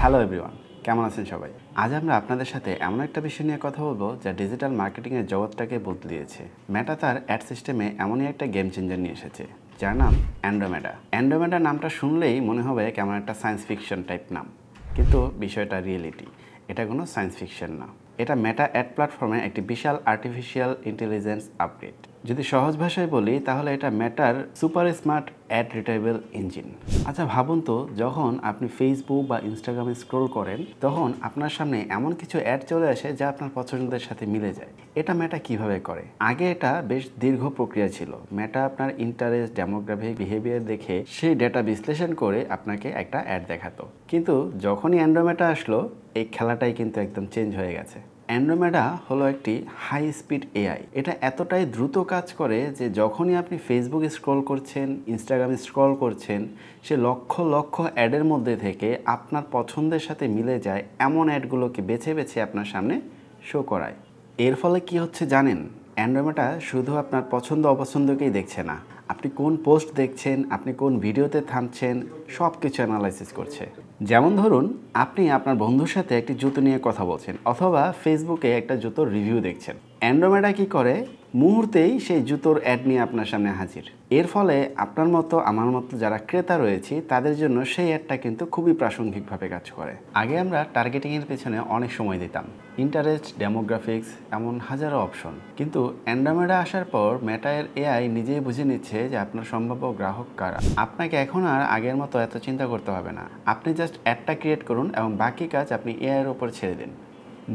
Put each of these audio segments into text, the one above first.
Hello everyone, কেমন আছেন সবাই? আজ আমরা আপনাদের সাথে এমন একটা বিষয় নিয়ে কথা বলবো যা ডিজিটাল মার্কেটিংয়ের জগৎটাকে বদলে দিয়েছে। মেটা তার অ্যাড সিস্টেমে এমনই একটা গেম চেঞ্জার নিয়ে এসেছে যার নাম অ্যান্ড্রোমেডা। অ্যান্ড্রোমেডা নামটা শুনলেই মনে হবে কেমন একটা সায়েন্স ফিকশন টাইপ নাম, কিন্তু বিষয়টা রিয়েলিটি। এটা কোনো সায়েন্স ফিকশন না, এটা মেটা অ্যাড প্ল্যাটফর্মে একটি বিশাল আর্টিফিশিয়াল ইন্টেলিজেন্স আপগ্রেড। যদি সহজ ভাষায় বলি তাহলে এটা মেটার সুপার স্মার্ট অ্যাড রিটাইবেল ইঞ্জিন। আচ্ছা ভাবুন তো, যখন আপনি ফেসবুক বা ইনস্টাগ্রামে স্ক্রল করেন তখন আপনার সামনে এমন কিছু অ্যাড চলে আসে যা আপনার পছন্দের সাথে মিলে যায়। এটা মেটা কিভাবে করে? আগে এটা বেশ দীর্ঘ প্রক্রিয়া ছিল। মেটা আপনার ইন্টারেস্ট, ডেমোগ্রাফিক, বিহেভিয়ার দেখে সেই ডেটা বিশ্লেষণ করে আপনাকে একটা অ্যাড দেখাতো। কিন্তু যখনই অ্যান্ড্রোমেটা আসলো, এই খেলাটাই কিন্তু একদম চেঞ্জ হয়ে গেছে। অ্যান্ড্রোমেডা হলো একটি হাই স্পিড এআই। এটা এতটাই দ্রুত কাজ করে যে যখনই আপনি ফেসবুকে স্ক্রল করছেন, ইনস্টাগ্রামে স্ক্রল করছেন, সে লক্ষ লক্ষ অ্যাডের মধ্যে থেকে আপনার পছন্দের সাথে মিলে যায় এমন অ্যাডগুলোকে বেছে বেছে আপনার সামনে শো করায়। এর ফলে কি হচ্ছে জানেন? অ্যান্ড্রোমেডা শুধু আপনার পছন্দ অপছন্দকেই দেখছে না, আপনি কোন পোস্ট দেখছেন, আপনি কোন ভিডিওতে থামছেন, সব কিছু অ্যানালাইসিস করছে। যেমন ধরুন, আপনি আপনার বন্ধুর সাথে একটি জুতো নিয়ে কথা বলছেন অথবা ফেসবুকে একটা জুতোর রিভিউ দেখছেন। অ্যান্ড্রোমেডা কি করে? মুহূর্তেই সেই জুতোর অ্যাড নিয়ে আপনার সামনে হাজির। এর ফলে আপনার মতো আমার মতো যারা ক্রেতা রয়েছে তাদের জন্য সেই অ্যাডটা কিন্তু খুবই প্রাসঙ্গিকভাবে কাজ করে। আগে আমরা টার্গেটিংয়ের পেছনে অনেক সময় দিতাম, ইন্টারেস্ট, ডেমোগ্রাফিক্স, এমন হাজারো অপশন। কিন্তু অ্যান্ড্রোমেডা আসার পর মেটার এআই নিজেই বুঝে নিচ্ছে যে আপনার সম্ভাব্য গ্রাহক কারা। আপনাকে এখন আর আগের মতো এত চিন্তা করতে হবে না, আপনি জাস্ট অ্যাডটা ক্রিয়েট করুন এবং বাকি কাজ আপনি এআইয়ের ওপর ছেড়ে দিন।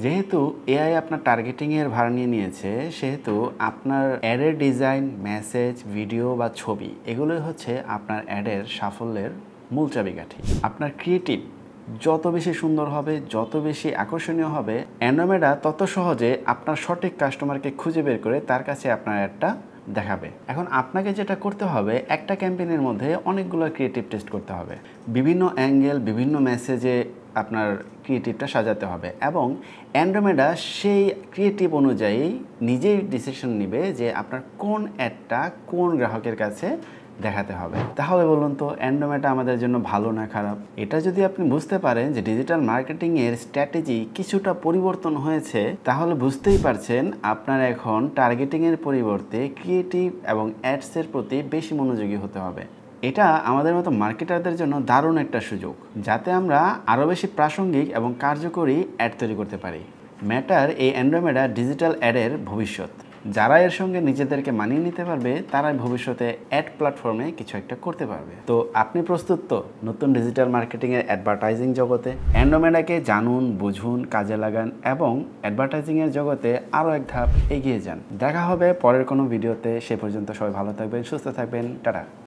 যেহেতু এআই আপনার টার্গেটিংয়ের ভার নিয়ে নিয়েছে, সেহেতু আপনার অ্যাডের ডিজাইন, মেসেজ, ভিডিও বা ছবি এগুলোই হচ্ছে আপনার অ্যাডের সাফল্যের মূল চাবিকাঠি। আপনার ক্রিয়েটিভ যত বেশি সুন্দর হবে, যত বেশি আকর্ষণীয় হবে, অ্যান্ড্রোমেডা তত সহজে আপনার সঠিক কাস্টমারকে খুঁজে বের করে তার কাছে আপনার অ্যাডটা দেখাবে। এখন আপনাকে যেটা করতে হবে, একটা ক্যাম্পেইনের মধ্যে অনেকগুলো ক্রিয়েটিভ টেস্ট করতে হবে। বিভিন্ন অ্যাঙ্গেল, বিভিন্ন মেসেজে আপনার ক্রিয়েটিভটা সাজাতে হবে এবং অ্যান্ড্রোমেডা সেই ক্রিয়েটিভ অনুযায়ী নিজেই ডিসিশন নেবে যে আপনার কোন অ্যাডটা কোন গ্রাহকের কাছে দেখাতে হবে। তাহলে বলুন তো, অ্যান্ড্রোমেডা আমাদের জন্য ভালো না খারাপ? এটা যদি আপনি বুঝতে পারেন যে ডিজিটাল মার্কেটিংয়ের স্ট্র্যাটেজি কিছুটা পরিবর্তন হয়েছে, তাহলে বুঝতেই পারছেন আপনার এখন টার্গেটিংয়ের পরিবর্তে ক্রিয়েটিভ এবং অ্যাডসের প্রতি বেশি মনোযোগী হতে হবে। এটা আমাদের মতো মার্কেটারদের জন্য দারুণ একটা সুযোগ, যাতে আমরা আরও বেশি প্রাসঙ্গিক এবং কার্যকরী অ্যাড তৈরি করতে পারি। মেটার এই অ্যান্ড্রোমেডা ডিজিটাল অ্যাডের ভবিষ্যৎ। যারা এর সঙ্গে নিজেদেরকে মানিয়ে নিতে পারবে তারাই ভবিষ্যতে অ্যাড প্ল্যাটফর্মে কিছু একটা করতে পারবে। তো আপনি প্রস্তুত তো নতুন ডিজিটাল মার্কেটিংয়ের অ্যাডভার্টাইজিং জগতে? অ্যান্ড্রোমেডাকে জানুন, বুঝুন, কাজে লাগান এবং অ্যাডভার্টাইজিংয়ের জগতে আরও এক ধাপ এগিয়ে যান। দেখা হবে পরের কোনো ভিডিওতে। সে পর্যন্ত সবাই ভালো থাকবেন, সুস্থ থাকবেন। টাটা।